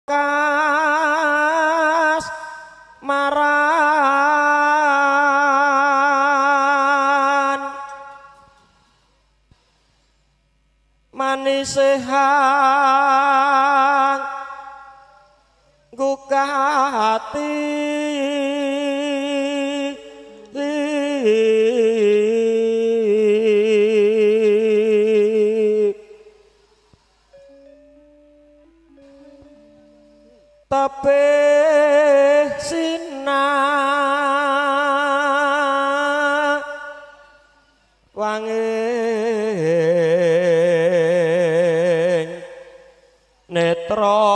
kas maran manis sehat gugah hati tapi sina wanging netra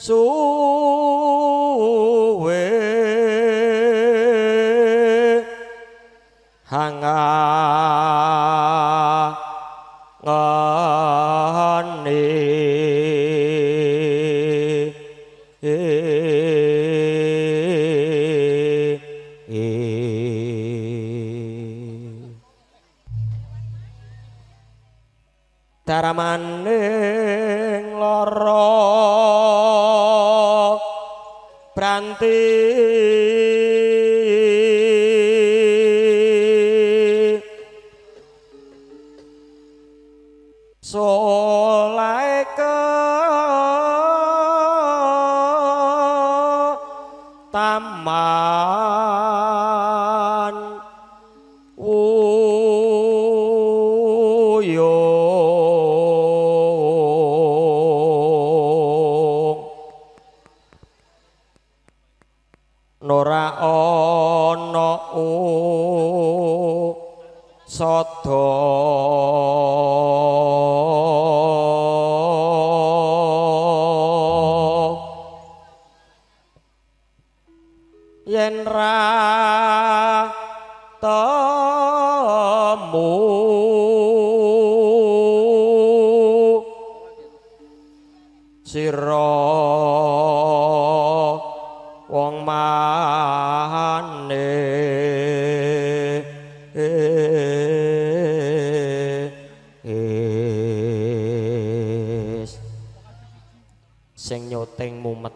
suwe hanga ngani daramaning lara branti solaike taman wuyung nora ana sada yen ra temu sira wong manis sing nyuting mumet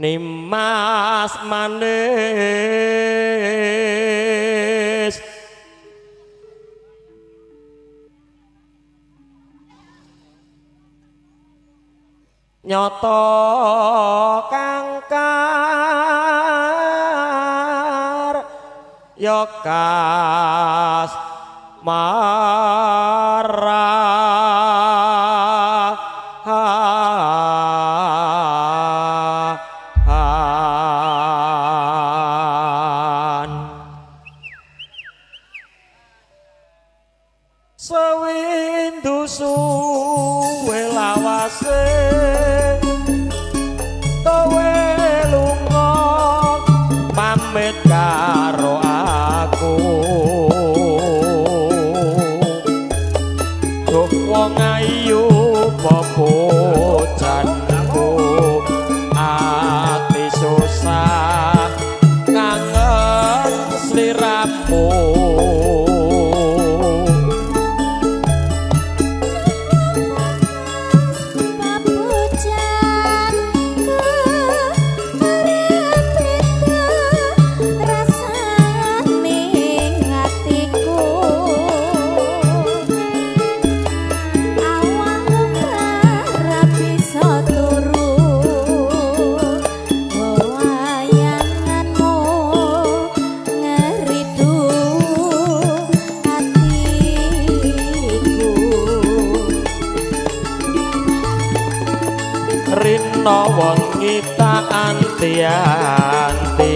nimas manis nyoto kangkar yokas sewindu suwe lawase kowe lunga pamit karo aku duh wong ayu bobojanku ati susah kangen sliramu rina wengi tak anti-anti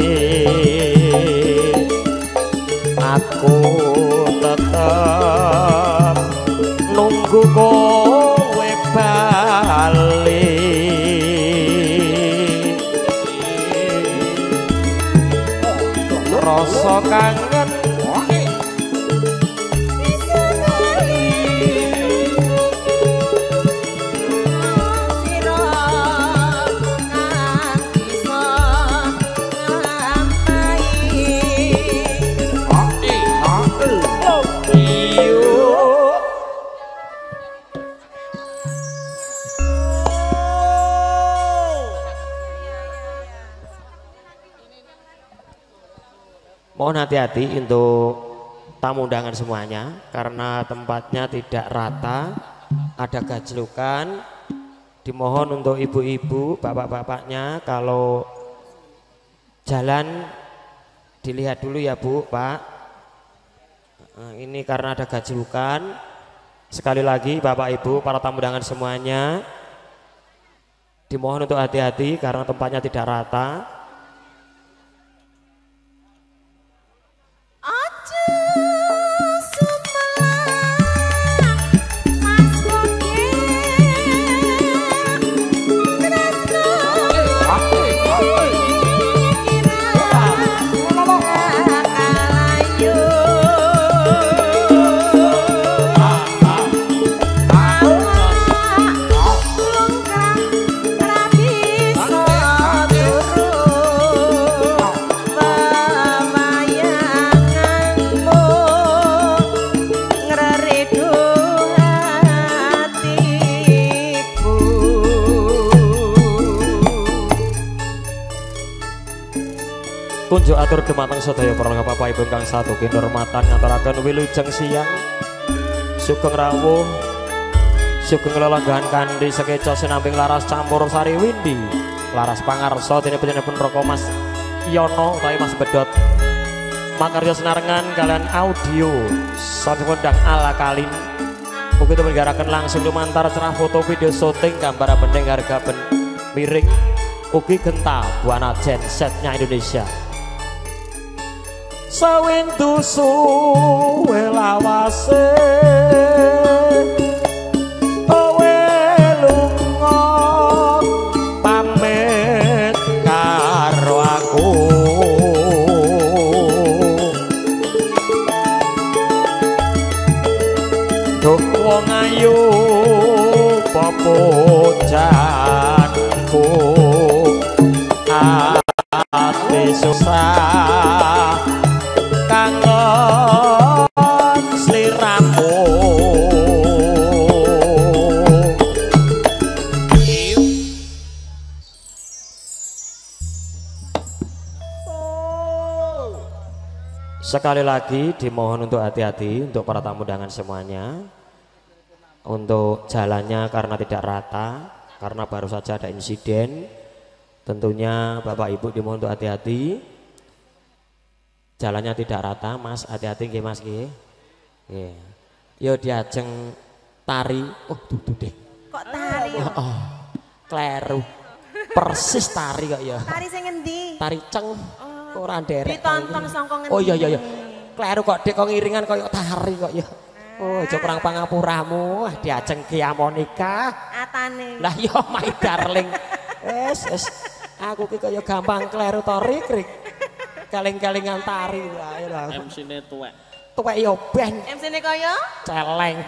aku tetep nunggu kowe bali rasa kangen sira Mohon hati-hati untuk tamu undangan semuanya karena tempatnya tidak rata, ada gajlukan. Dimohon untuk ibu-ibu, bapak-bapaknya kalau jalan dilihat dulu ya Bu, Pak. Ini karena ada gajlukan. Sekali lagi Bapak Ibu, para tamu undangan semuanya, dimohon untuk hati-hati karena tempatnya tidak rata. Kunjuk atur dumateng sedaya para Bapak Ibu ingkang satu kinurmatan ngaturaken wilujeng siang sugeng rawuh sugeng lelenggahan kanthi sekeca sinamping laras campur sari windi laras pangarsa dene panjenenganipun Raka Mas Yono utawi Mas Bedot makarya senarengan kalian audio saking kondang ala kalin ugi menggaraken langsung lumantar cerah foto video syuting gambar bening harga miring ugi genta buana gensetnya Indonesia. Sawindu suwe lawase kowe lunga pamit karo aku Duk wong ayu pepujanku ati susah kangen sliramu sekali lagi dimohon untuk hati-hati untuk para tamu undangan semuanya untuk jalannya karena tidak rata karena baru saja ada insiden tentunya Bapak Ibu dimohon untuk hati-hati jalannya tidak rata Mas, hati-hati nggih Mas nggih. Nggih. Yo diajeng tari. Oh, dudu deh. Kok tari? Oh, kleru. Persis tari kok ya. Tari sing endi? Tari ceng. Ora nderek. Ditonton sangka ngendi? Oh iya iya iya. Kleru kok Dek kok ngiringan koyo tari kok ya. Oh, aja kurang pangapuramu. Diajeng Kia Monica. Atane. Lah yo my darling. Wes aku ki kaya gampang kleru to rik-rik. Kaling-kalingan tari wae lah. MC-ne tuwek. Tuwek yo ben. MC-ne kaya celeng.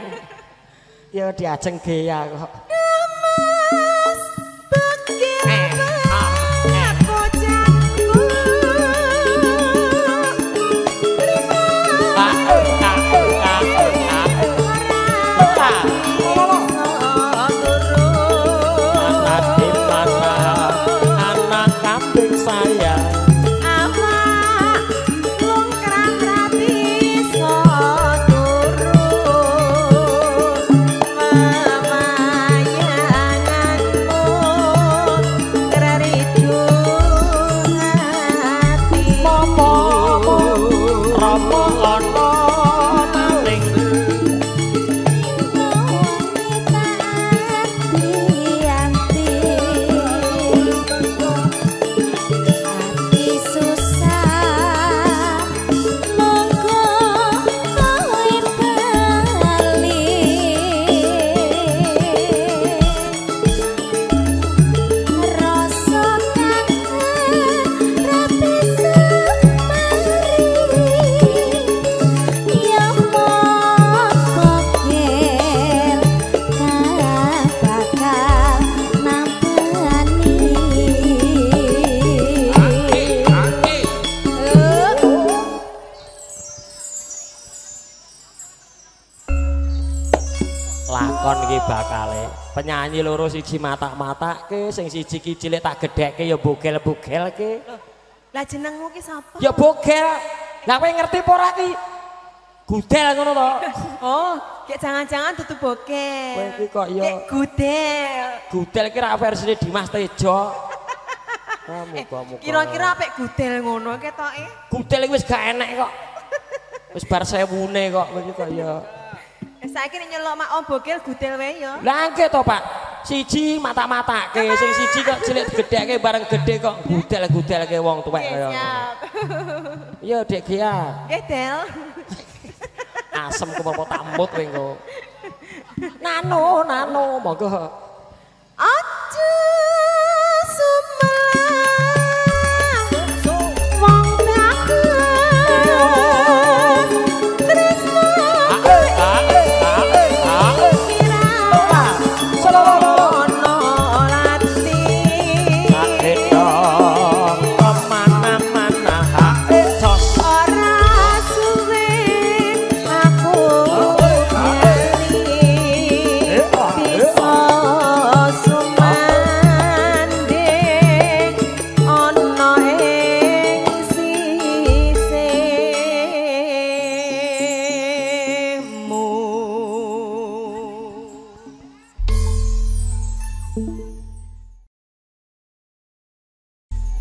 Yo diajeng Gea kok. Mas Bagir bocahku. Anak kambing saya bakale penyanyi loro siji matak-matak ke sing siji ki cilik tak gedhekke ya bogel-bogel ke. Lah jenengmu ki sapa? Ya bogel. Lah kowe ngerti apa ora ki? Gudel ngono to. Oh, kayak jangan-jangan tutup bokeh. Kowe iki kok ya Kayak gudel. Gudel ki ra versine Dimas Tejo. Muga-muga. Kira-kira apik gudel ngono ketoke. Gudel iki wis gak enek kok. Wis bar sewune kok kowe iki kok ya. Saiki nek nyelok mak om bokeh gudel wae ya. Lah nggih to, Pak. Siji mata-matake, sing siji kok cilik gedheke bareng gedhe kok gudel-gudelke wong tuwek kaya. Siap. Iya, Dek Gia. Nggih, Del. Asem ku apa tambut kowe engko. Nano, monggo. Aja sumelang wong dagang tresno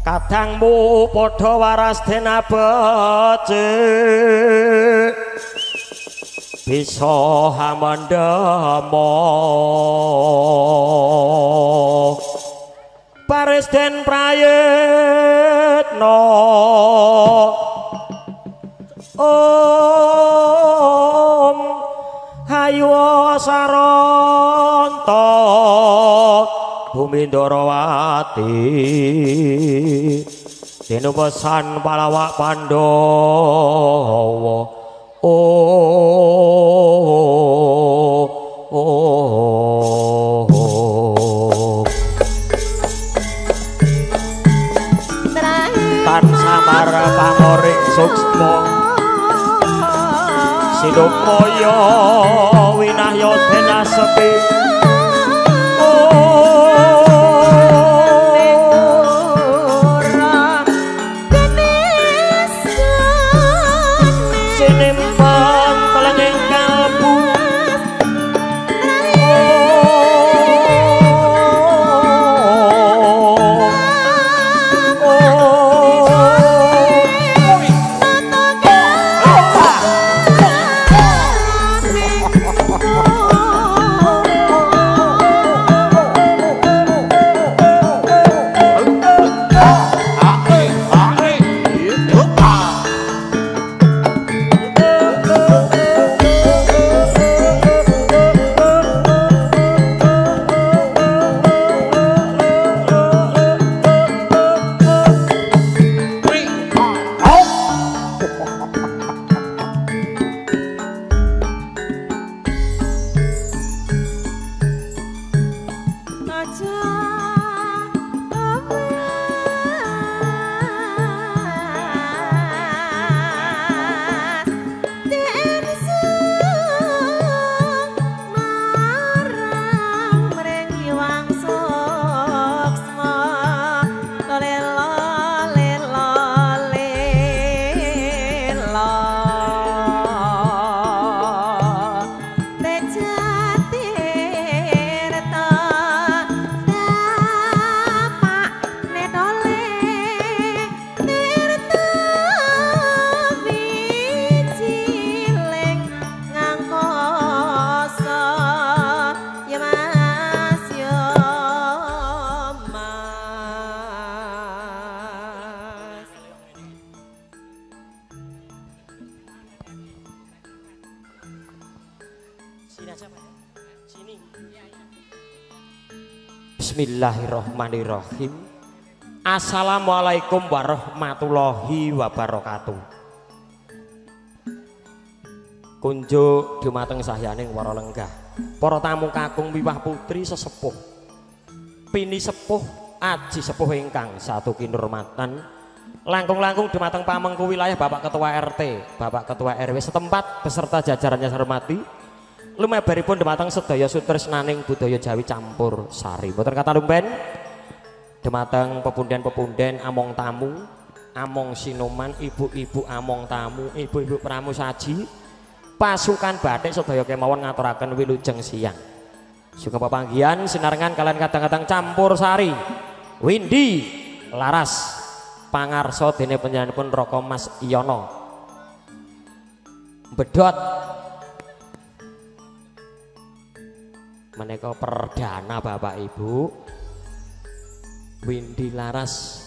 kadangmu padha waras denabece bisa hamandama paris den prayitna om hayu saranta Bumi Ndarawati tinumesan palawak Pandhawa tan samar pangoring suksma sinupaya winahya denasepi Bismillahirrahmanirrahim. Assalamualaikum warahmatullahi wabarakatuh. Kunjuk dumateng sahyaning para lenggah, para tamu kakung miwah putri sesepuh, pini sepuh, aji sepuh ingkang satu kinurmatan, langkung-langkung dumateng pamengku wilayah Bapak Ketua RT, Bapak Ketua RW setempat beserta jajarannya saya hormati. Lumebaripun dumateng sedaya sutresnaning budaya Jawi campur sari. Mboten kata lumben dumateng pepunden-pepunden among tamu among sinuman, ibu-ibu among tamu, ibu-ibu pramusaji, pasukan batik sedaya kemawon ngaturaken wilujeng siang. Sugeng pepanggihan sinarengan kalian kadang-kadang campur sari. Windy Laras pangarsa dene panjenenganipun Raka Mas Yono. Bedhot menika perdana Bapak Ibu. Windy Laras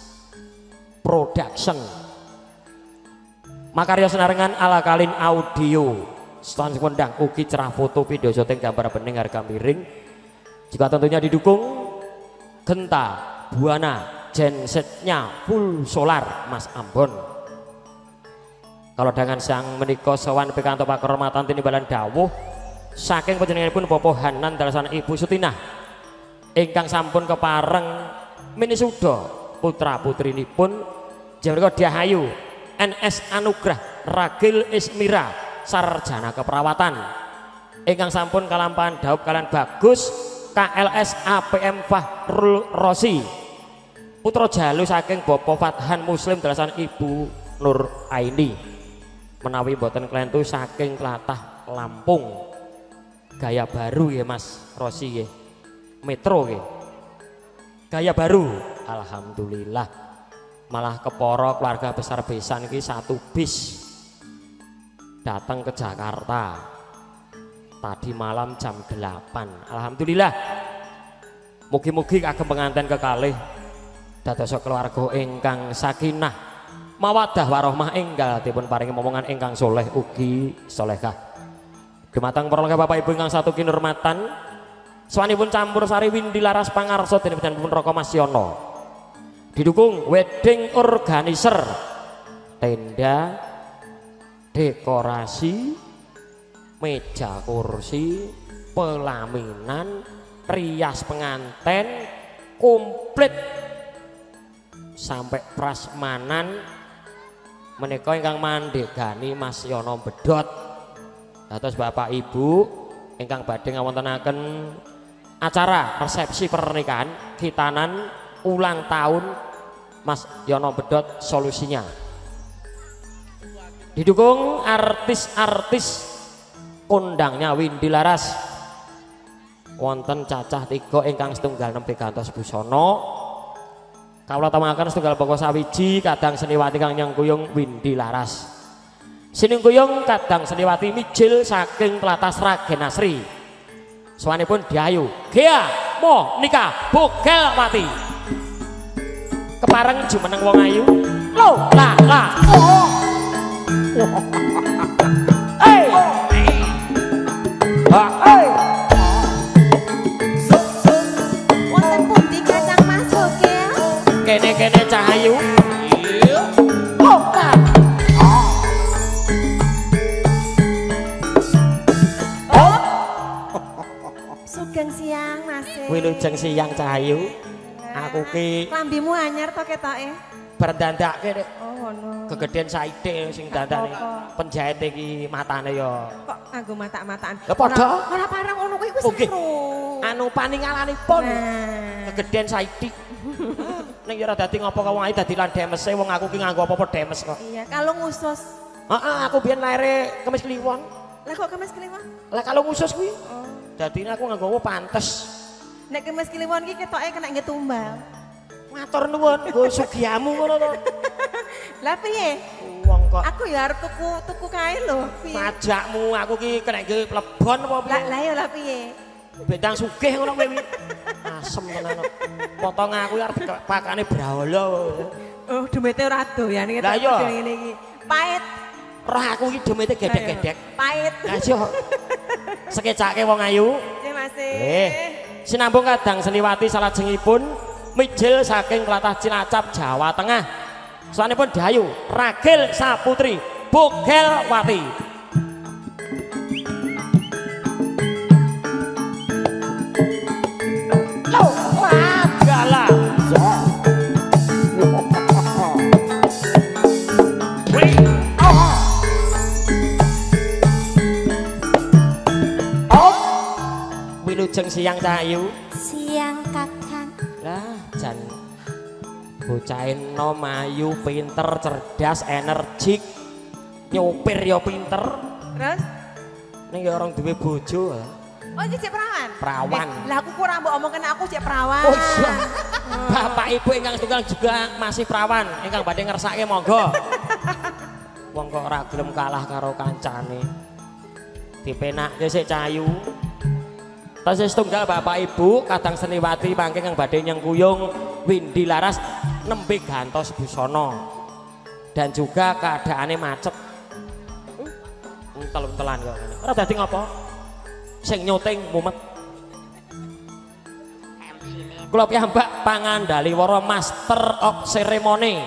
Production. Makarya senarengan ala kalin audio. Ston kondang ugi cerah foto video syuting gambar bening harga miring. Juga tentunya didukung Genta Buana gensetnya full solar Mas Ambon. Kalau dengan sang menika sowan pikantuk pakurmatan tinimbalan dawuh saking panjenenganipun Bapak Hanan dalasan Ibu Sutinah ingkang sampun kepareng minisuda putra putrinipun Jamarga Diahayu NS Anugrah Ragil Ismira sarjana keperawatan ingkang sampun kalampahan daup kalian bagus KLS APM Fahrul Rosi putra jalu saking Bapak Fathan Muslim dalasan Ibu Nur Aini menawi boten klentu saking Tlatah Lampung gaya baru ya Mas Rosi ya metro ya gaya baru alhamdulillah malah keporo keluarga besar besan ki satu bis datang ke Jakarta tadi malam jam 8 alhamdulillah mugi-mugi kagem pengantin kekalih dados keluarga ingkang sakinah mawaddah warahmah enggal dipun paringi momongan ingkang soleh ugi solehah dumateng para Bapak Ibu ingkang satu kinurmatan sawanipun campur sari Windy Laras pangarsa dening panjenenganipun Raka Mas Yono didukung wedding organizer tenda dekorasi meja kursi pelaminan rias penganten komplit sampai prasmanan menika ingkang mandhegani Mas Yono Bedhot dados Bapak Ibu ingkang badhe ngawontenaken acara resepsi pernikahan khitanan ulang tahun Mas Yono Bedhot solusinya didukung artis-artis kondangnya Windy Laras wonten cacah 3 ingkang setunggal nembe gantos busana kawula tamahaken setunggal poko sawiji kadang seniwati kang nyengkuyung Windy Laras sinengkuyung kadang seniwati mijil saking Tlatah Sragen Asri sawanipun Diayu Gea Monika Bogelwati kepareng jumeneng wong ayu lo la la oh hey hey Wonten pundi Kacang Mas Bogel? Kene-kene Cahayu oh Sugeng siang Mas. wilujeng siang Cahayu aku ki Klambimu anyar to ketoke? berdandake Dek Oh ngono. kegeden saite sing dandane penjahit iki matane ya Kok nganggo mata-mataan? Lah padha. Ora parang ngono kuwi wis Nggih. seru. anu paningalanipun Nah. kegeden saiti ning ya ora dadi ngopo kok wong ae dadi lan demese wong aku ki nganggo apa-apa demes kok Iya, kalung usus. heeh aku biyen laire Kemis Kliwon Lah kok kemis kliwon? lah kalau ngusus kuwi Oh. dadine aku nganggo apa pantes Nek kemis kliwon ki ketoke kena nggih tumbal. matur nuwun nggo sugihamu ngono to Lah piye? wong kok Aku ya arep tuku kae lho. Piye? pajakmu aku ki kena nggih plebon apa piye Lah ya lah piye? bendang sugih ngono kowe asem tenan potong aku arep pakane brahala Oh, demete ora doyan iki. Lah iya. Ngene iki. Pait. roh aku ki demete gedek-gedek Pait. lah yo sekecake wong ayu Nggih Mas. sinambung kadang seniwati salajengipun mijil saking Tlatah Cilacap Jawa Tengah sawanipun Diayu Ragil Saputri Bogelwati Gala wilujeng siang Cahayu Siang Kakang. lah jan Bocah enom ayu, pinter, cerdas, energik. Nyopir ya pinter. Terus? Ning ya orang duwe bojo. Oh, iki cek perawan. Perawan. Lah aku kurang mbok omongken aku cek perawan. Oh iya. Bapak Ibu ingkang tunggal juga masih perawan. Ingkang badhe ngersake monggo. Wong kok ora gelem kalah karo kancane. Dipenakke sik cayu. Tasih tunggal Bapak Ibu kadang Seniwati mangke kang badhe nyengkuyung Windy Laras nembe gantos busana. Dan juga keadaannya macet. Entel-entelan kok. Ora dadi ngopo? Sing nyuting mumet. Kula piyambak pangandali wara Master of Ceremony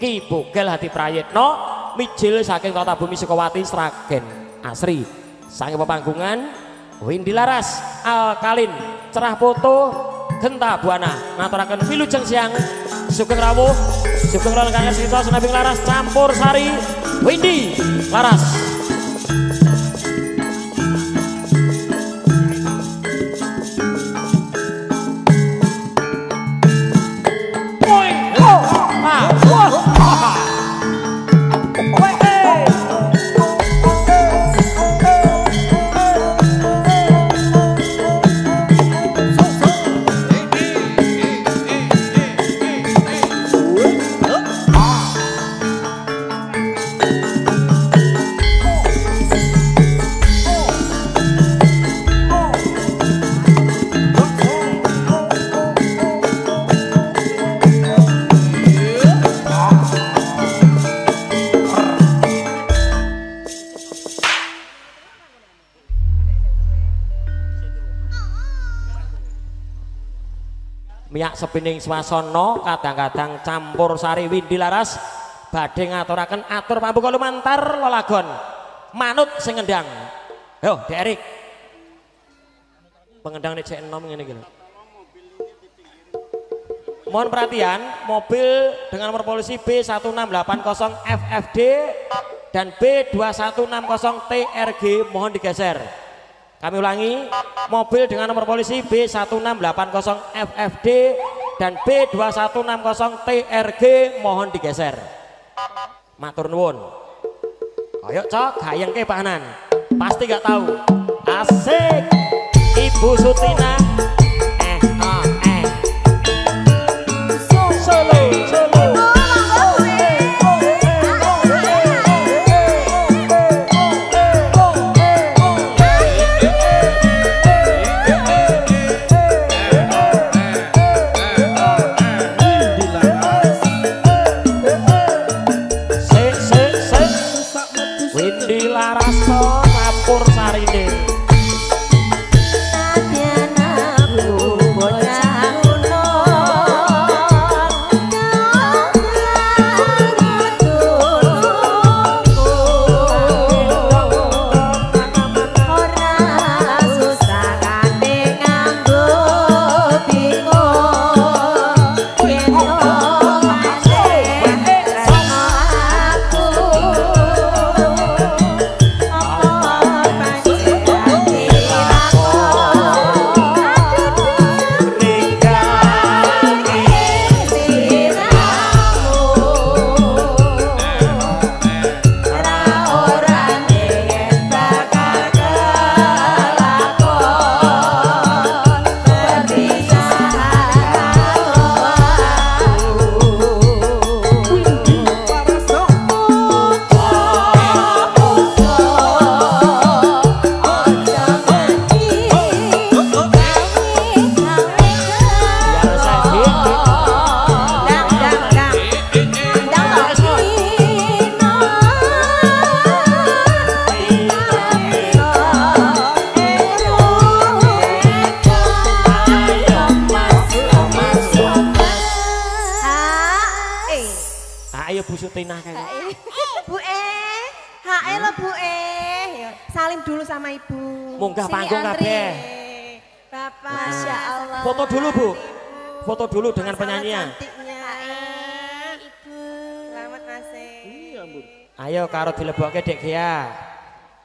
Ki Bogel Hadi Prayitno mijil saking Kota Bumi Sukawati Sragen Asri. Saking pepanggungan Windy Laras Alkalin Cerah Foto Genta Buana ngaturaken wilujeng siang sugeng rawuh sugeng lelenggangan cerita Senabing Laras campur sari Windy Laras. Miyak sepining swasana kadang-kadang campur sari Windy Laras badhe ngaturaken atur pambuka lumantar lelagon manut sing ngendang. Yo, Dek Erik. Pengendang cek enom ngene iki lho. Mohon perhatian, mobil dengan nomor polisi B1680 FFD dan B2160 TRG mohon digeser. Kami ulangi, mobil dengan nomor polisi B1680 FFD dan B2160 TRG mohon digeser. Matur nuwun. Ayo cok, gayengke Pak Hanan. Pasti gak tahu. Asik. Ibu Sutina. Solo, solo. Windy Laras campur sarine. Ayo Bu Sutina kayak. Bu hae lo Bu salim dulu sama Ibu. Munggah panggung kabeh. Bapak, Masya Allah. Foto dulu Bu. Foto dulu dengan penyanyinya. Ibu. Selamat Mas. Iya, Bu. Ayo karo dilebokke Dek Gia.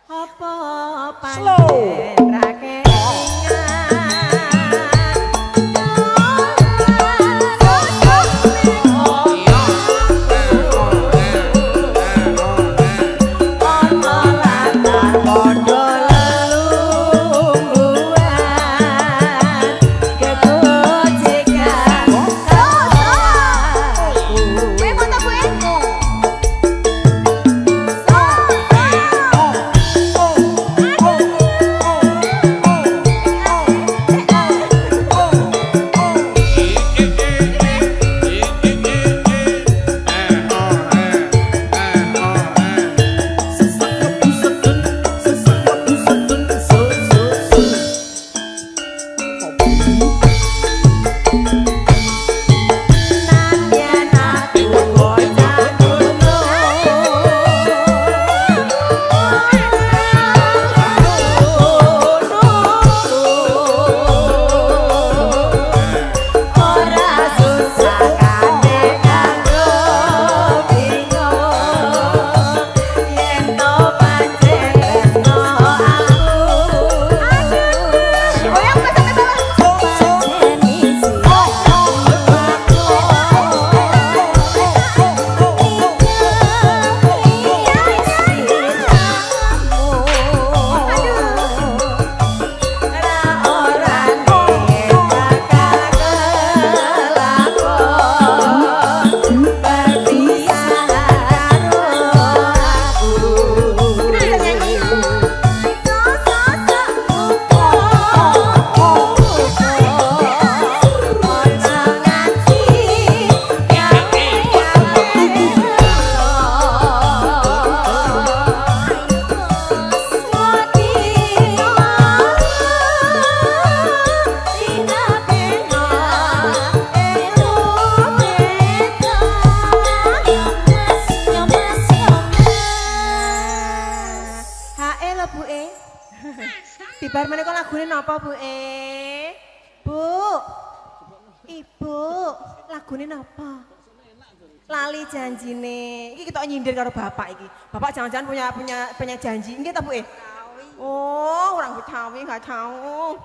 Apa Slow. panjenengan lagune napa Bu Bu. Ibu, lagune napa? Lali janjine. Iki ketok nyindir karo bapak iki. Bapak jangan-jangan punya janji. Nggih ta Bu Oh, orang Betawi enggak tahu.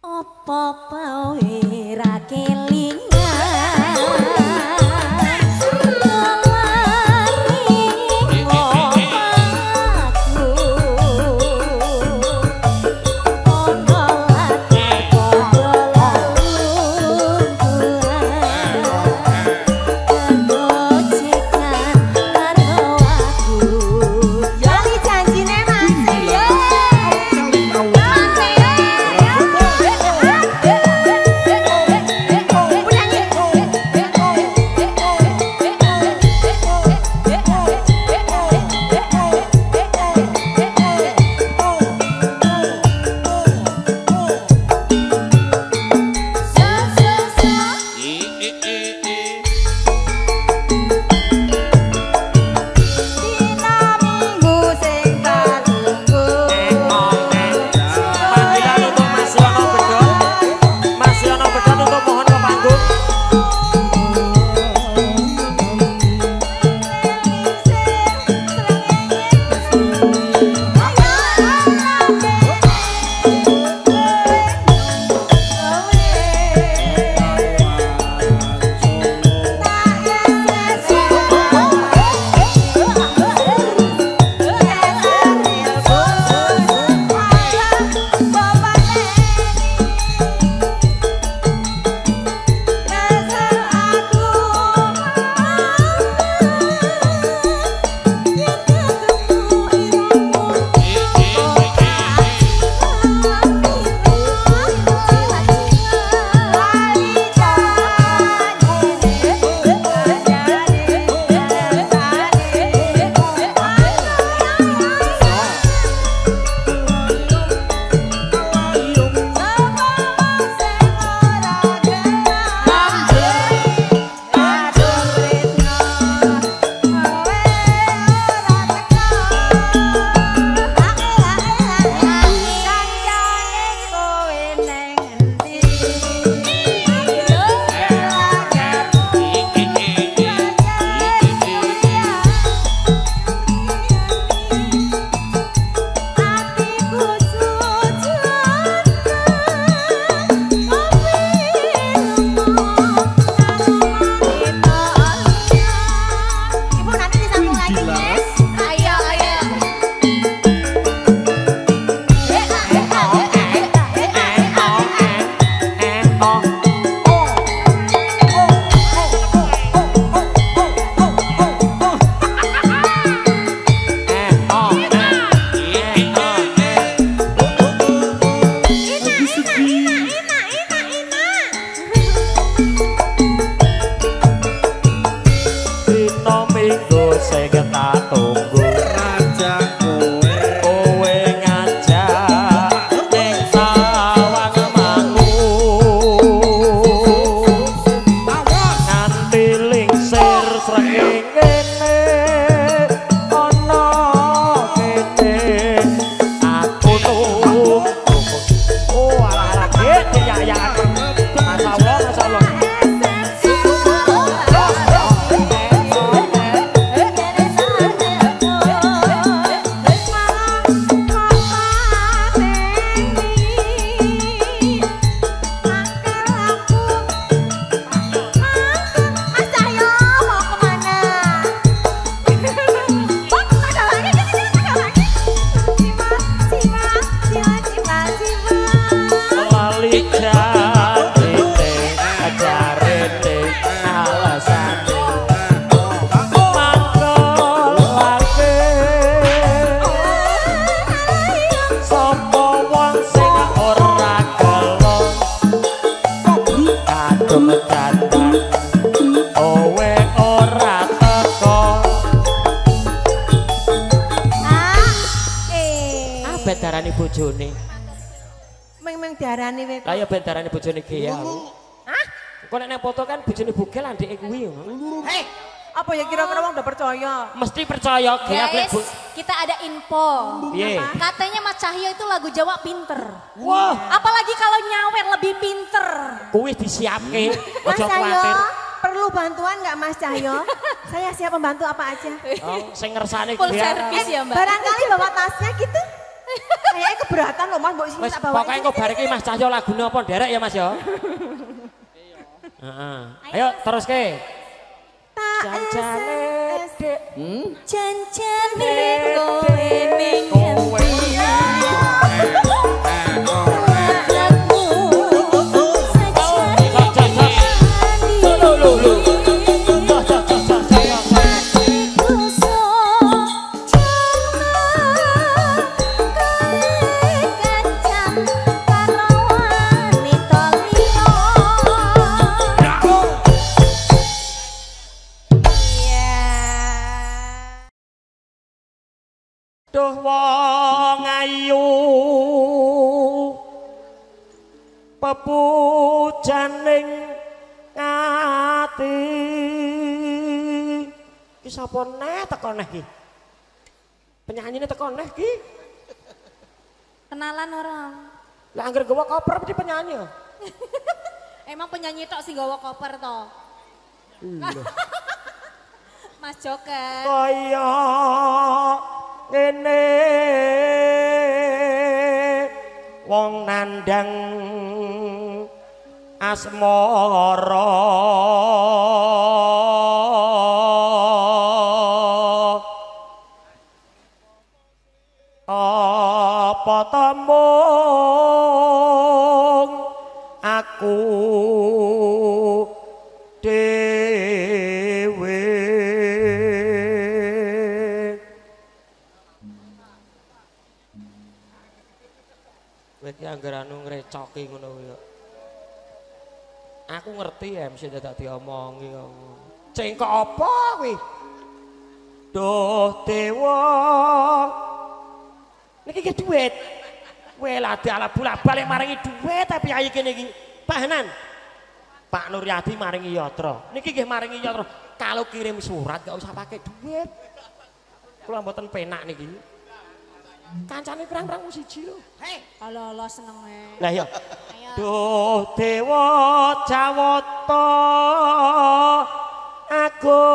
Apa kowe ra kelingan darani bojone. Meng diarani wae. Lah ya ben darani bojone ki ya. Hah? Kok nek foto kan bojone bugel andike kuwi. Hei, Apa ya kira-kira wong udah percaya? Mesti percaya Guys, kita ada info. Piye? Katanya Mas Cahyo itu lagu Jawa pinter. Wah, Apalagi kalau nyawer lebih pinter. kuwi disiapke, Mas aja Cahyo, kuwatir. perlu bantuan nggak Mas Cahyo? Saya siap membantu apa aja. Oh, sing ngersane Full kuwi. service ya, Mbak. Barangkali bawa tasnya gitu. Kayaknya keberatan loh Mas, mbok sini Wis tak bawa. pokoke engko bar iki Mas Cahyo lagune apa nderek ya Mas ya. Heeh. Ayo teruske. Jancane dek. Jancane kowe ning ngendi? Wajahmu sajane kuso kancam karo wanita liya. Duh wong ayu pepujaning ati iki sapa neh teko neh iki penyanyine teko neh iki Kenalan orang. lah angger gawa koper mesti penyanyi Emang penyanyi tok sing gawa koper to. Mas Joker. kaya ngene wong nandang asmara apa ta mung aku dhewe kowe iki angger anu ngrecoki ngono kuwi kok. Aku ngerti ya mesti dadak diomongi kok. Cengkok apa kuwi? Duh dewa. Niki ki duit. Kowe lah ala bolak-balik maringi duit tapi ayi kene iki. Pak Hanan. Pak Nuryadi maringi yatra. Niki nggih maringi yatra. Kalau kirim surat gak usah pakai duit. Kula mboten penak niki. Kancane pirang-pirang siji lho. Alo senenge. Lah ya. Ayo. Duh dewa Jawata agung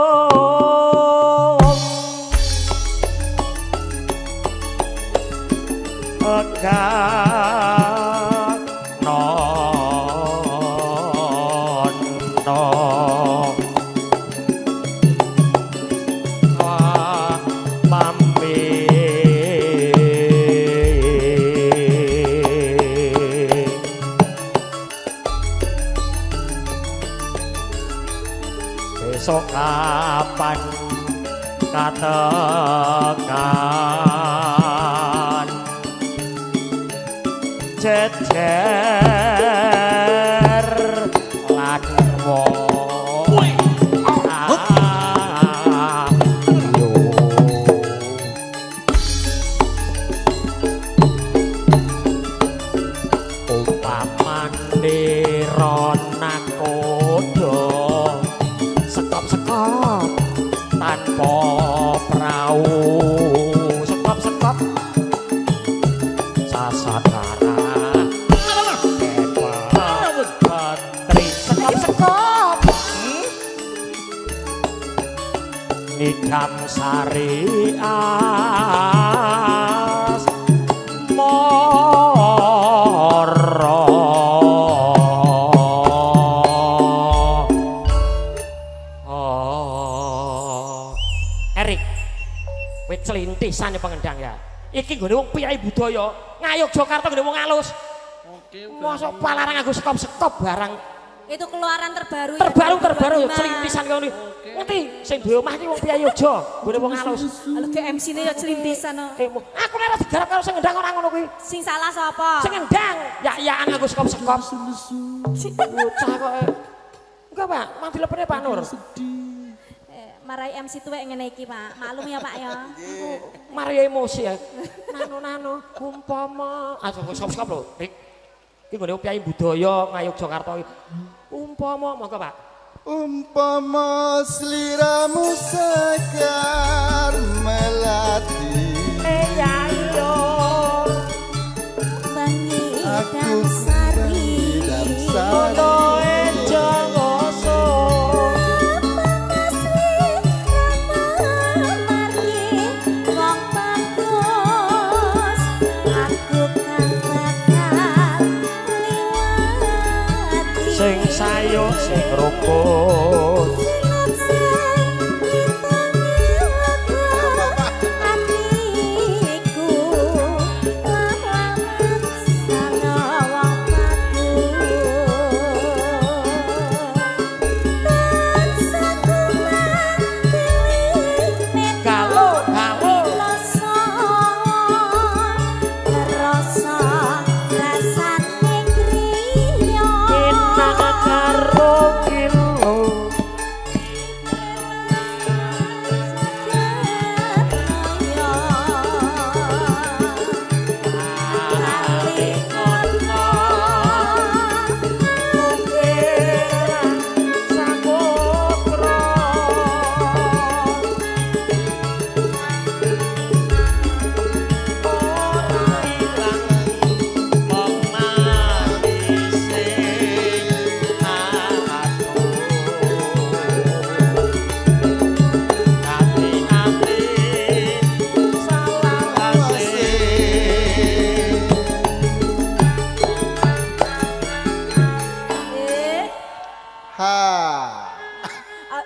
besok kapan katakan jejer lan wong ayo upamane ronak kodo sekop-sekop tanpa prau sekop-sekop sasatara petri sekop-sekop nidam syarias moro wit celintisan pengendang ya. Iki nggone wong piyai budaya, Ngayogyakarta nggone wong alus. Oke. Mosok palarang nganggo sekop-sekop barang. Itu keluaran terbaru. Terbaru celintisan ngono. Ngerti sing duwe omah iki wong piyai Yogya, nggone wong alus. Lho ke MC-ne ya celintisan. Aku nek digarap karo sing ngendang ora ngono kuwi. Sing salah sapa? Sing ngendang, ya-yaan nganggo sekop-sekop. Bocah kok. Enggak, Pak, mati lepene Pak Nur. Marai MC tuwek ngene iki, Pak. Maklum ya, Pak ya. Mari emosi ya. Nano umpama sop-sop lho. Iki nggone piyai budaya Ngayogyakarta iki. Umpama monggo Pak. Umpama sliramu sekar melati ayo Bangi aku dan sari dan foto enjogoso sing sayo sing rumput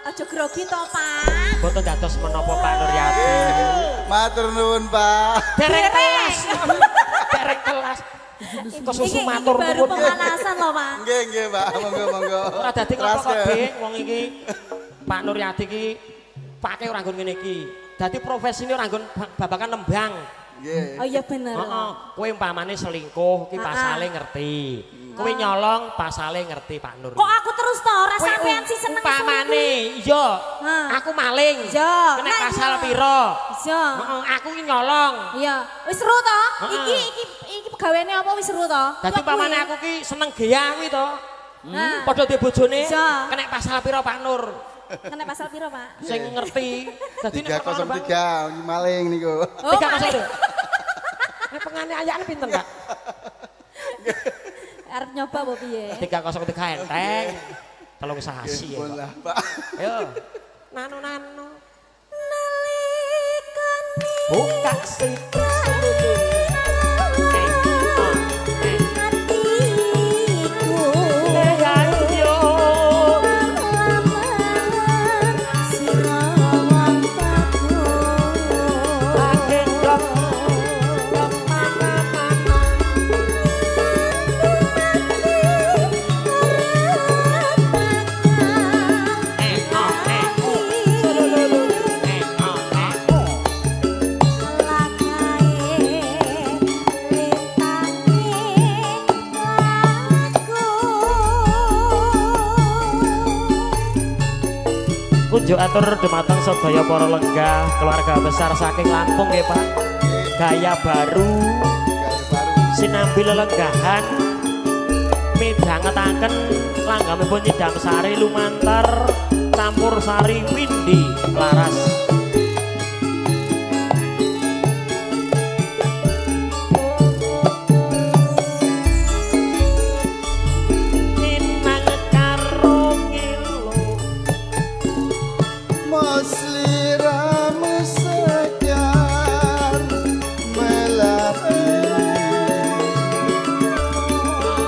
Aja grogi to, Pak. boten dados menapa Pak Nuryati. Matur nuwun, Pak. Derek kelas. Derek kelas. Kesusu matur Ini baru nuwun. pemanasan loh, Pak. Nggih, nggih, Pak. Monggo, monggo. Ora dadi ngopo kok, Dik. Wong iki Pak Nuryati iki pake ora nggon ngene iki. Dadi profesine ora nggon babakan nembang. Nggih. Oh iya bener. Heeh. Kowe umpamane selingkuh ki pasale ngerti. Kowe nyolong pasale ngerti Pak Nur. Kok aku terus to, ora Kowe sampean sih seneng umpamane iya. Aku maling. Iya. Kena Nah, pasal iya. piro? Iya. Heeh, aku ki nyolong. Iya, wis seru to? Heeh. Iki pegaweane apa wis seru to? Dadi umpamane aku ki seneng gea kuwi to. Nah, Padha dhe bojone Iya. kena pasal piro Pak Nur? kena pasal piro, Pak? Sing ngerti. Dadi nek 303 maling niku. Oh, 302. Penganiayaan pinten, Pak? arep nyoba apa piye? 303 enteng. Telung sasi ya. Pun lah, Pak. Ayo. Nanu. Nalikane Buka situs dulu. hatiku Ayo. lamar sira wong paku. Agendong. Kunjuk atur dumateng sedaya para lenggah keluarga besar saking Lampung ya Pak. Gaya baru sinambi lelenggahan midhangetaken langgamipun Nyidam Sari lumantar campur sari Windi Laras. Sliramu sekar melati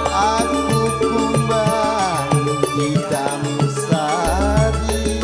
aku kumbang hitam sari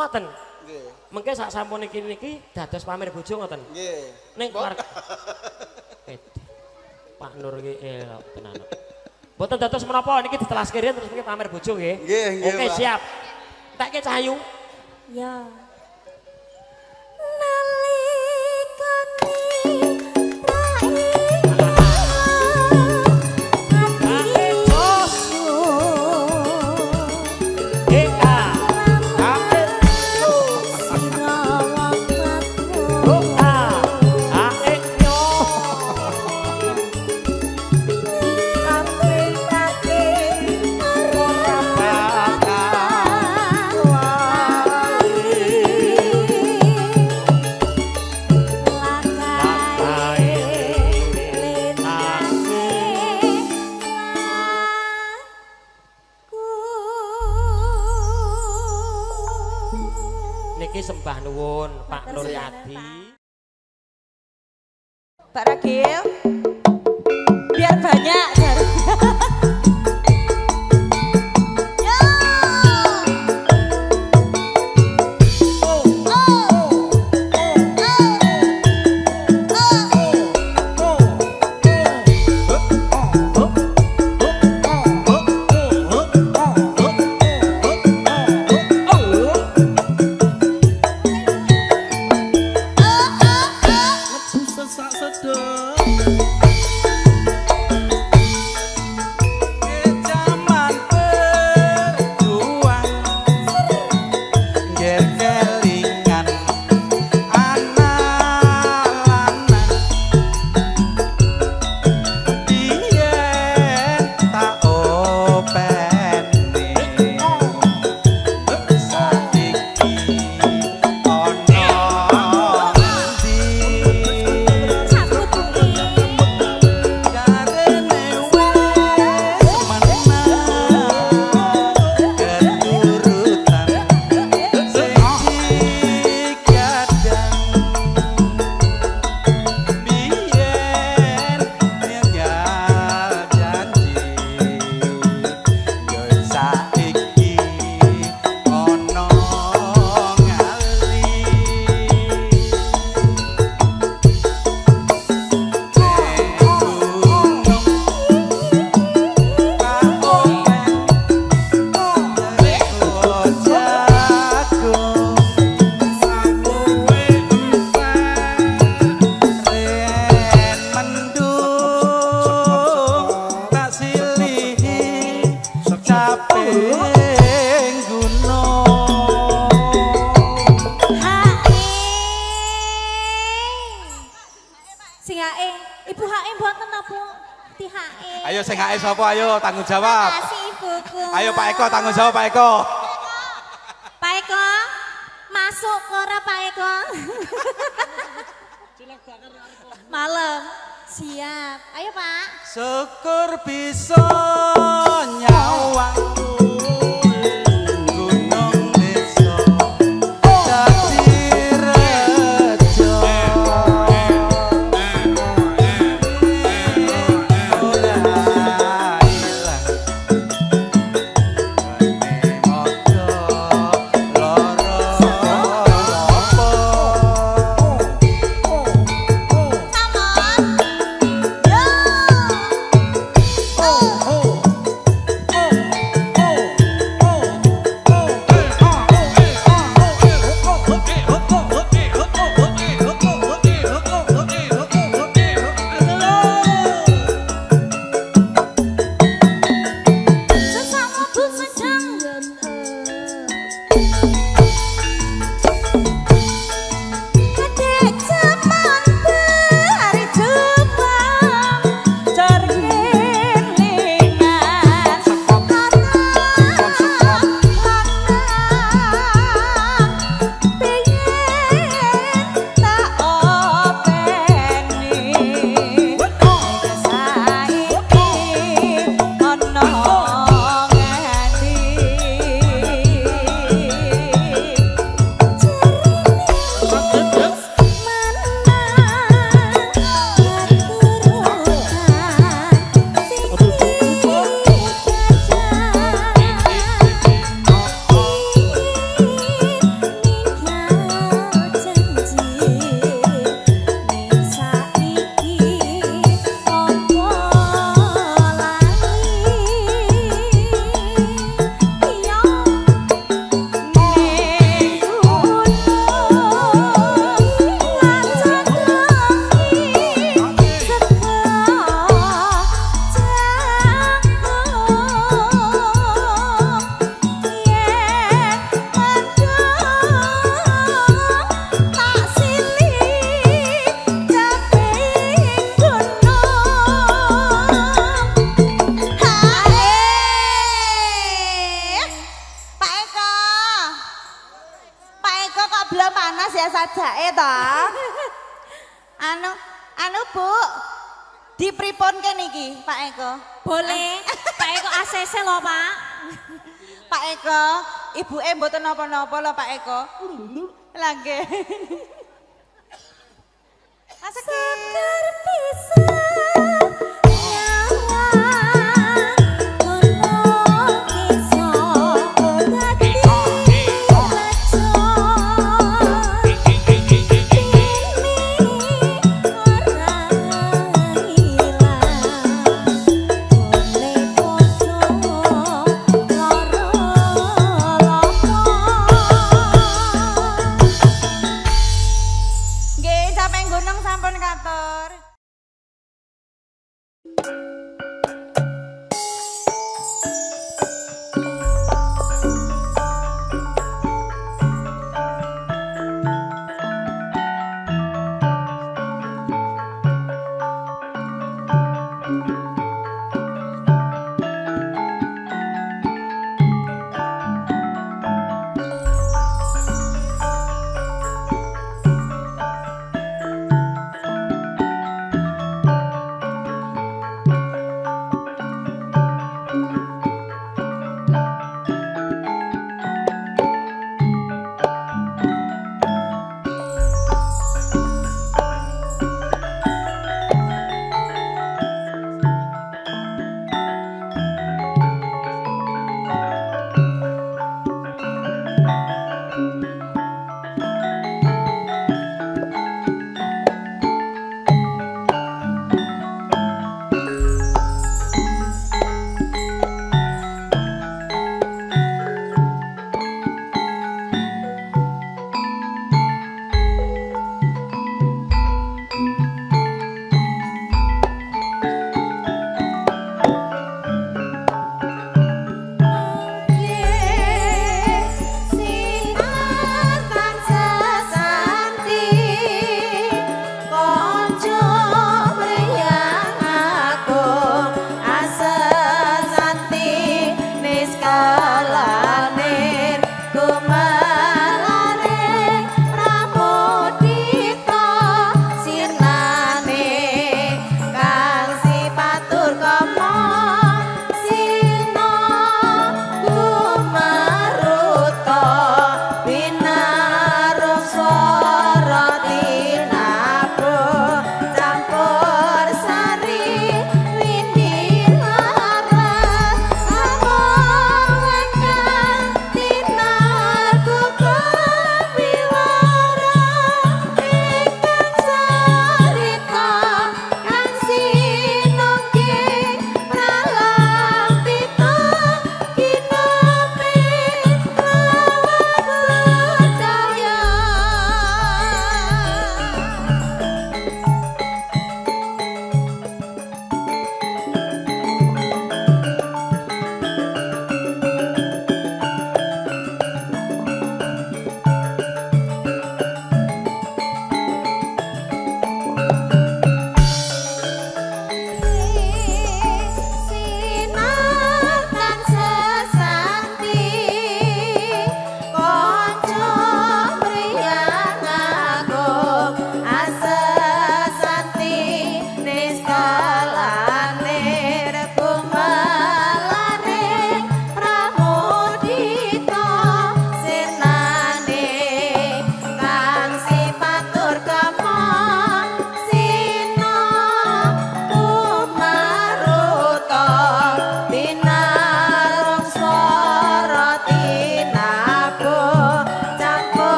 Ngoten. Nggih. Mengke sak sampun niki dados pamer bojo ngoten. Nggih. Ning keluarga. Pak Nur iki elok tenan. Mboten dados menapa niki ditelaske riyen terus mengke pamer bojo nggih. Nggih, nggih. Oke, siap. Tekke Cahayu. Ya. Niki sembah nuwun Pak Nuryadi. Mbak Ragil, biar banyak. Ibu HE mboten napa di HE. Ayo sing HE sapa ayo tanggung jawab. Kasih ibuku. Ayo Pak Eko tanggung jawab Pak Eko. Pak Eko masuk ke ora Pak Eko. Malam siap. Ayo Pak. Syukur bisa nyawang belum panas ya sajake to. Anu Bu, dipriponke niki Pak Eko. Boleh. Pak Eko ACC lho, Pak. Pak Eko, ibuke mboten napa-napa lho Pak Eko. Lah nggih. Seger pisan.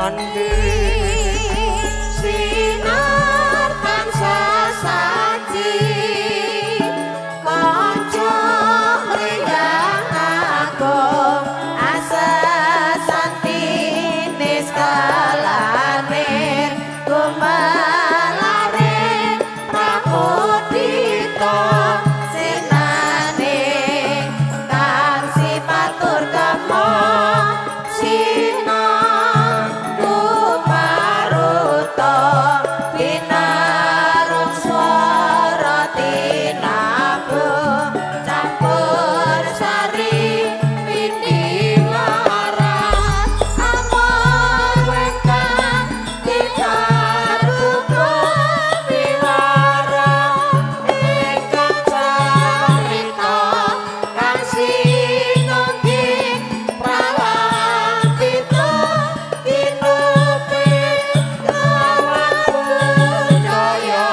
mandi sinar tansah saji kanca mriyang agung asesanti niskalaning gumalare pramudita sinaning kang sipatur kamo sinar maruta pinarung swara tinabu campur sari windy laras amor wekang dikarupa wiwara ingkang carita kang sinungging pralambita tinupit lawan budaya.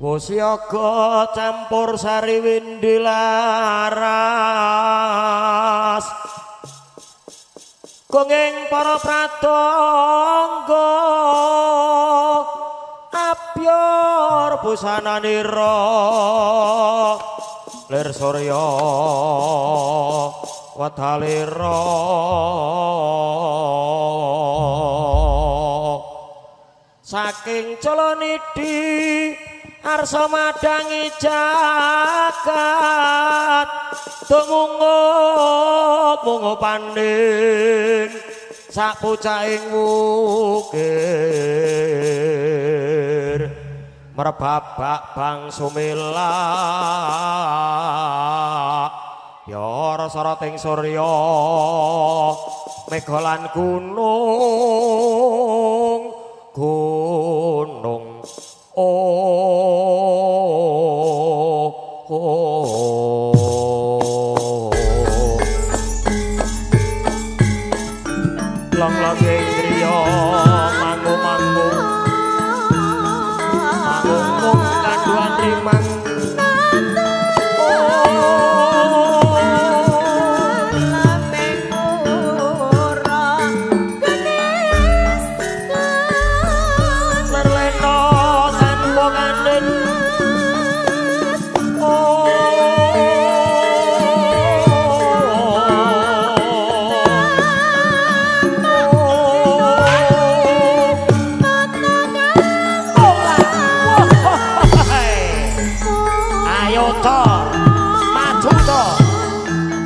Wasiaga campur sari windy laras kenging para pradangga abyor busananira lir surya wadhalira saking Colonidi arsa madangi jagat tumungup panding sapucaing wukir merbabak bang sumilak ya soroting surya megolan gunung long griya mangku kanduan rimang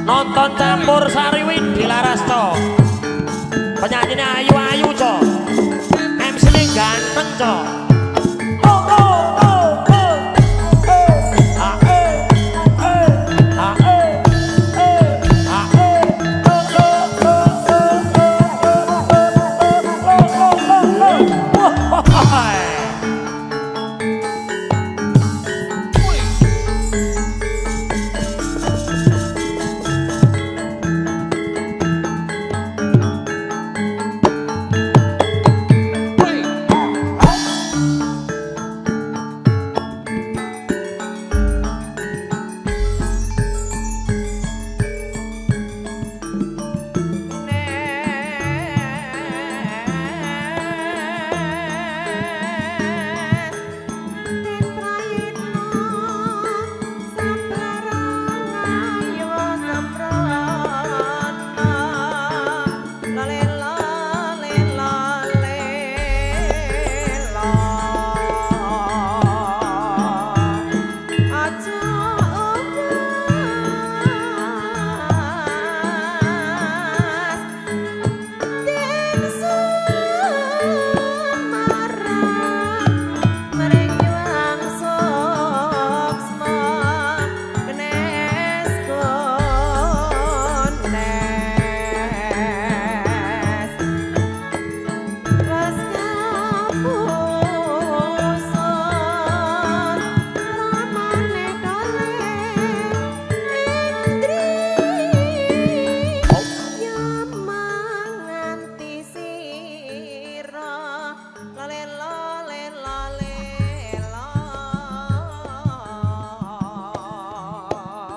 nonton campur sari windy laras to penyanyine ayu-ayu to MC-ne ganteng to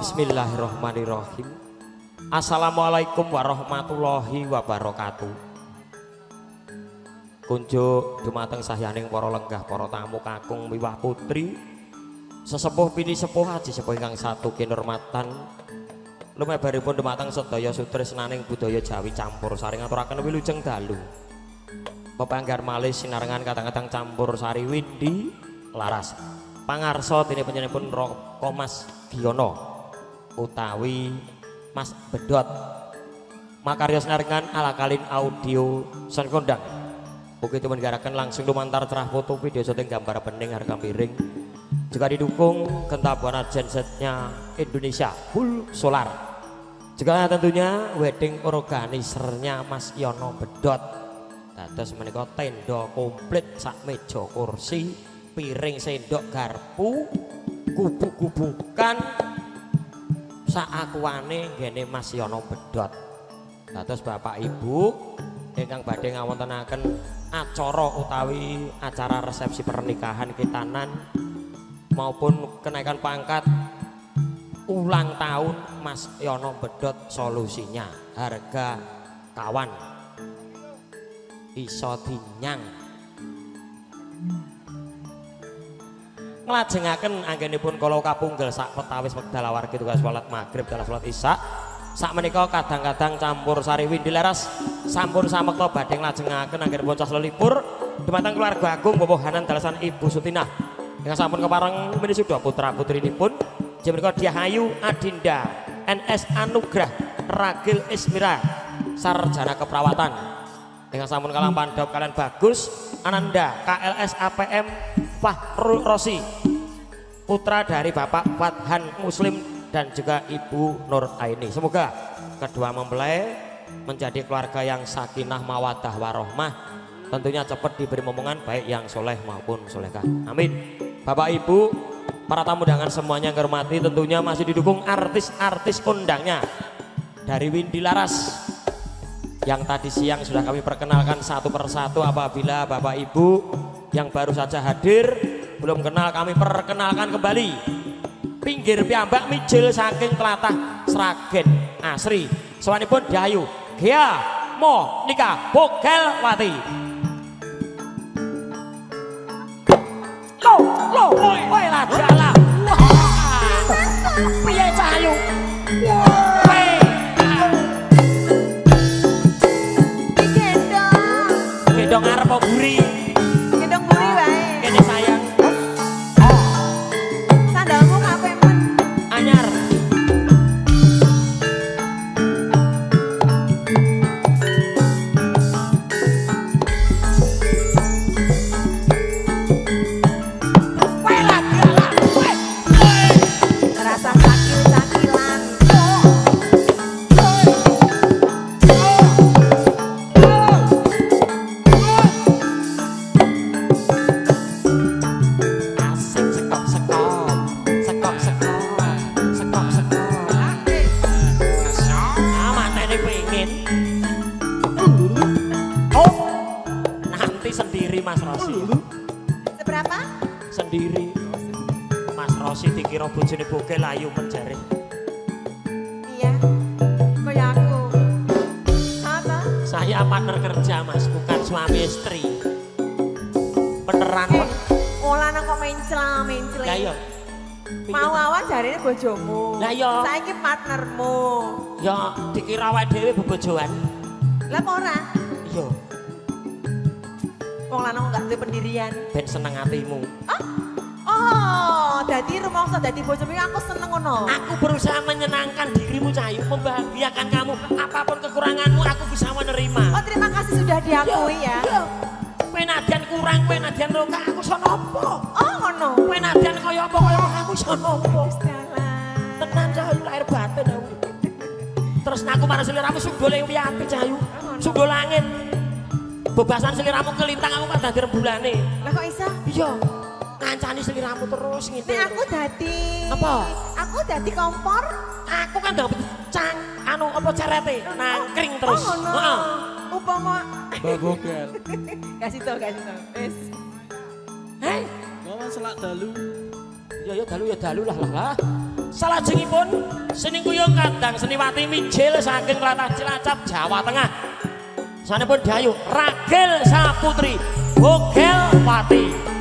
Bismillahirrahmanirrahim. Assalamualaikum warahmatullahi wabarakatuh. Kunjuk dumateng sahyaning para lenggah, para tamu kakung miwah putri, sesepuh bini sepuh haji sepuh ingkang satu kinurmatan. Lumebaripun dumateng sedaya sutresnaning budaya Jawi campur sari ngaturaken wilujeng dalu. Pepanggar malih sinarengan kadang-kadang campur sari windi laras. Pangarsa dene panjenenganipun Raka Mas Giyono utawi Mas Bedot. Makarya sinarengan ala kalin audio sen kondang. Begitu menggarakan langsung lumantar cerah foto video syuting gambar bening harga miring. Juga didukung kentabuana gensetnya Indonesia full solar. Juga tentunya wedding organisernya Mas Yono Bedot. Dados menika tenda komplit sak meja kursi, piring sendok garpu, gubuk-gubukan sak akuane nggene Mas Yono Bedot. Dados Bapak Ibu ingkang badhe ngawontenaken acara utawi acara resepsi pernikahan kitanan maupun kenaikan pangkat ulang tahun Mas Yono Bedot solusinya harga kawan iso dinyang. Nglajengaken anggenipun kala kapunggal sak petawis wekdal awargi tugas salat maghrib dalam salat isya. Sak menika kadang-kadang campur sari windi leres sampun samekta badhe nglajengaken anggenipun cah lelipur dumateng keluarga agung bobohanan dalasan Ibu Sutinah ingkang sampun kepareng minisuda putra putrinipun inggih menika Diahayu Adinda NS Anugrah Ragil Ismira sarjana keperawatan ingkang sampun kalampahan dawuh kalian Bagus Ananda KLS APM Fahrul Rosi putra dari Bapak Fathan Muslim dan juga Ibu Nur Aini. Semoga kedua mempelai menjadi keluarga yang sakinah mawadah warohmah, tentunya cepat diberi momongan baik yang soleh maupun solehah. Amin. Bapak Ibu, para tamu undangan semuanya yang hormati, tentunya masih didukung artis-artis undangnya dari Windy Laras yang tadi siang sudah kami perkenalkan satu persatu. Apabila Bapak Ibu yang baru saja hadir belum kenal, kami perkenalkan kembali. Pinggir piyambak mijil saking tlatah Sragen Asri sawanipun Diahayu Gia Monika Bogelwati. Lo kowe lah jala. Piye Cahayu? Gendong arep kok buri. Gendong buri wae. Kene sayang. Sandalmu ngapain men? Anyar. Rasa cakil-cakilan. Asik sekop-sekop, sekop-sekop, sekop-sekop. Ah, matanya pengen. Oh, nanti sendiri Mas Rosi. Seberapa? Sendiri. Mas Rosi dikira bojone bogel ayu menjare. Iya. Kayak aku. Apa? Saya partner kerja Mas, bukan suami istri. Beneran kok. Olah nang kok mencela-mencela. Ya iya. Mau awan jarine bojomu. Lah iya. Saiki partnermu. Ya dikira awake dhewe bebojoan. Lah apa ora? Iya, Wong lanang enggak duwe pendirian. ben seneng atimu. Oh, dadi rumangsa dadi bojomu aku seneng ngono. Aku berusaha menyenangkan dirimu Cahayu, membahagiakan kamu. Apapun kekuranganmu aku bisa menerima. Oh, terima kasih sudah diakui ya. Iya. Kowe nadyan kurang, kowe nadyan roka, aku iso napa? Oh, ngono. Kowe nadyan kaya apa aku iso napa? Dalan. Tenan Cahayu lahir batin aku. Terus aku marang seliramu sundul yang piye Cahayu? Sundul langit. Bebasan seliramu kelintang aku kan dadi rembulane. Lah kok iso? Iya. Ngancani seliramu terus gitu. Nek aku dadi Apa? Aku dadi kompor. Aku kan dapet cang anu apa cerete nangkring terus. Oh, ngono. Heeh. Upama Bogel. kasih tau. Wis. Hei, Ngomong selak dalu. ya dalu lah. Salajengipun seni kuyung kandang Seniwati Mijil saking Tlatah Cilacap Jawa Tengah. Sanepun Dayu Ragil Saputri Bogelwati.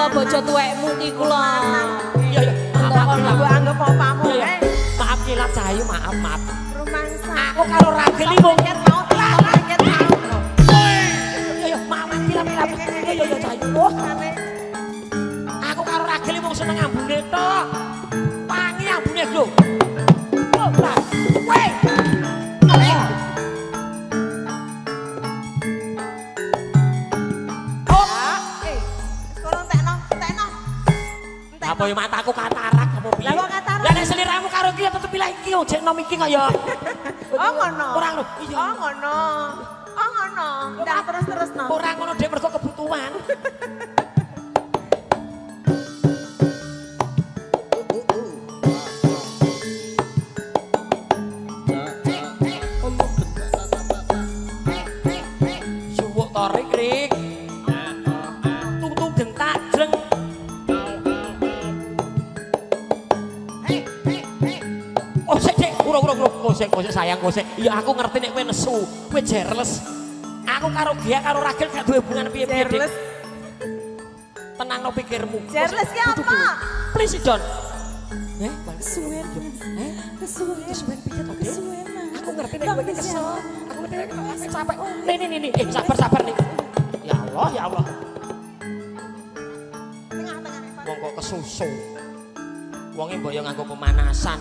Bojo tuwekmu iki kula. Iya iya. Anggap opamu. Maaf kilap Cahayu, maaf. Rumangsa. Aku karo Ragil iki mung Ket mau ket mau. Iya maaf kilap. Iya Cahayu. Aku karo Ragil iki mung seneng ambune tok. Wangi ambune lho. Oh, lah. Weh. Apa yo mataku katarak apa piye? Lah kok katarak? Lah nek seliramu karo iki tetep pilih iki ojek nom iki kaya. Oh ngono. Ora lho. Iya. Oh ngono. Oh ngono. Ndak terus no. Ora ngono dhek mergo kebutuhan. Suwuk torik rik. Tutu gentak jreng. Kosek sayang kosek. Iya aku ngerti nek kowe nesu, kowe jerles. Aku karo Gia karo Ragil gak duwe hubungan piye-piye, Dik. Tenangno pikirmu. Jerles ki apa? Please Don. Kesuwen. Kesuwen piye to, Dik? Aku ngerti nek kowe kesel. Aku ngerti nek kowe capek. Nih. Sabar nih. Ya Allah. Tengah-tengah. Wong kok kesusu. Wonge mbok yo nganggo pemanasan.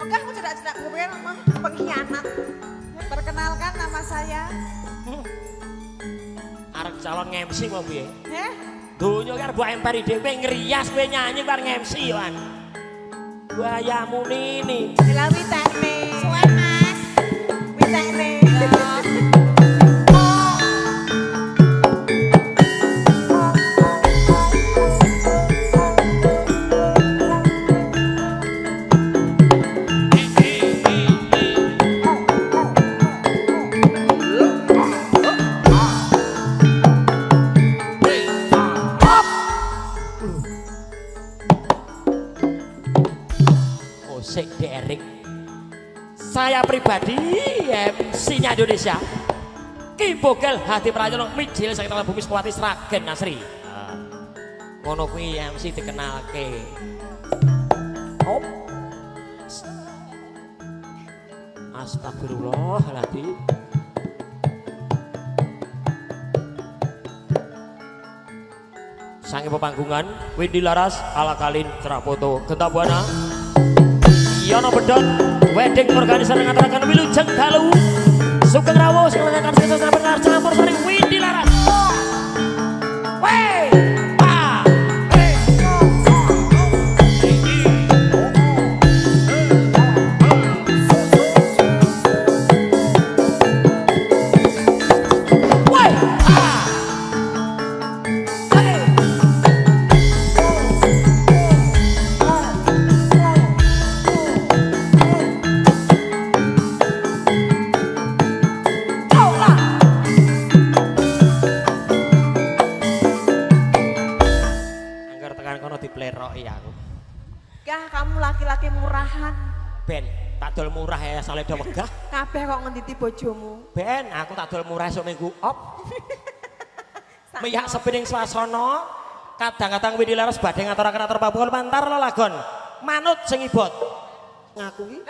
Aku cedak-cedak gue mah pengkhianat. Perkenalkan nama saya. Arep calon MC apa piye? Heh? Donya kan mbok emperi dhewe ngrias kowe nyanyi bareng MC yo an. Bayamu nini. Lah witekne. Suwen Mas. Witekne. Derek. Saya pribadi MC-nya Indonesia. Ki Bogel Hati Prayono Mijil saking Tengah Bumi Sekuwati Sragen Nasri. Ngono kuwi MC dikenalke. Hop. Astagfirullahaladzim. Sange pepanggungan Windy Laras ala Kalin Cerah Foto Genta Buana Yono Bedon wedding organisasi ngaturaken Wilujeng Dalu Sugeng Rawuh sing nglaksakan sesuk benar campur saring Windy Laras. Wey, pa. Kamu laki-laki murahan. Ben, tak dol murah ya asale do wegah. Kabeh kok ngentiti bojomu. Ben, aku tak dol murah esuk minggu op. Miyak sepining swasana, kadang-kadang Windy Laras badhe ngaturaken atur pabuhul mantar lelagon. Manut sing ibot. Ngaku iki.